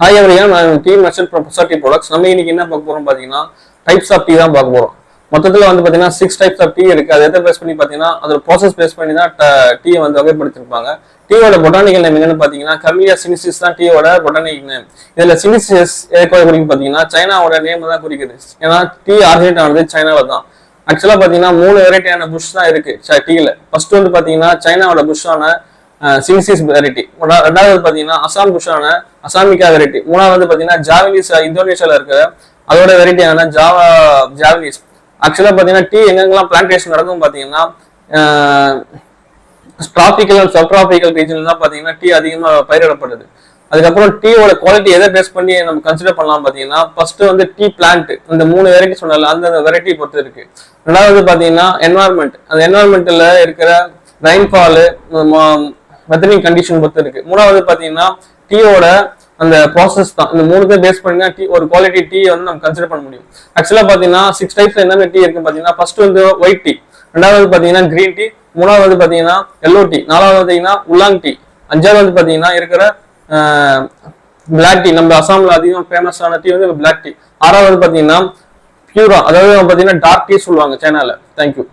Hi எவரியா, நான் tea merchant professor tea products. நம்ம இன்னைக்கு என்ன பார்க்க போறோம் பார்த்தீங்கன்னா, டைப்ஸ் ஆஃப் டீ தான் பார்க்க போறோம். மொத்தத்தில் வந்து பார்த்தீங்கன்னா 6 டைப்ஸ் ஆஃப் டீ இருக்கு. அதை எதை பேஸ் பண்ணி பார்த்தீங்கன்னா, அதோட ப்ராசஸ் பேஸ் பண்ணி தான் டீயை வந்து வகைப்படுத்திருப்பாங்க. டீயோட பொட்டானிக்கல் நேம் என்னன்னு பார்த்தீங்கன்னா, கர்லியா சினிசிஸ் தான் டீயோட பொட்டானிக்கல் நேம். இதுல சினிசிஸ் எதுக்காக குறிக்கும் பார்த்தீங்கன்னா, சைனாவோட நேம் தான் குறிக்குது. ஏன்னா டீ ஆரிஜினேட் ஆனது சைனால தான். ஆக்சுவலா பார்த்தீங்கன்னா 3 வெரைட்டியான புஷ் தான் இருக்கு டீல. ஃபர்ஸ்ட் வந்து பார்த்தீங்கன்னா சைனாவோட புஷ்ஷான சினிசிஸ் வெரைட்டி. ரெண்டாவது பாத்தீங்கன்னா அசாம் புஷான அசாமிகா வெரைட்டி. மூணாவது வந்து பாத்தீங்கன்னா ஜாவனீஸ் இந்தோனேஷியால இருக்கிற அதோட வெரைட்டியான ஜாவனீஸ். ஆக்சுவலா பாத்தீங்கன்னா டீ எங்கெங்கெல்லாம் பிளான்டேஷன் நடக்கும் பாத்தீங்கன்னா டிராபிக்கல் அண்ட் சப் டிராபிக்கல் ரீஜன்ல தான் பாத்தீங்கன்னா டீ அதிகமா பயிரிடப்படுது. அதுக்கப்புறம் டீயோட குவாலிட்டி எதை பேஸ் பண்ணி நம்ம கன்சிடர் பண்ணலாம் பாத்தீங்கன்னா, ஃபர்ஸ்ட் வந்து டீ பிளான்ட், இந்த 3 வெரைட்டி சொன்னால அந்த வெரைட்டி பொறுத்து இருக்கு. ரெண்டாவது பாத்தீங்கன்னா என்வாயர்மெண்ட், அந்த என்வாயர்மெண்ட்ல இருக்கிற ரெயின்ஃபால் வெதரிங் கண்டிஷன் பொறுத்து இருக்கு. மூணாவது பாத்தீங்கன்னா டீயோட அந்த ப்ராசஸ் தான். இந்த 3 பேஸ் பண்ணி டீ ஒரு குவாலிட்டி டீ வந்து நம்ம கன்சிடர் பண்ண முடியும். ஆக்சுவலா பாத்தீங்கன்னா 6 டைப்ஸ் என்னென்ன டீ இருக்கு பாத்தீங்கன்னா, ஃபர்ஸ்ட் வந்து ஒயிட் டீ, ரெண்டாவது பாத்தீங்கன்னா கிரீன் டீ, மூணாவது வந்து பாத்தீங்கன்னா எல்லோ டீ, நாலாவது பாத்தீங்கன்னா உலாங் டீ, அஞ்சாவது வந்து பாத்தீங்கன்னா இருக்கிற பிளாக் டீ. நம்ம அசாம்ல அதிகம் ஃபேமஸான டீ வந்து பிளாக் டீ. ஆறாவது பாத்தீங்கன்னா பியூரா, அதாவது பாத்தீங்கன்னா டார்க் டீ சொல்லுவாங்க சைனால. தேங்க்யூ.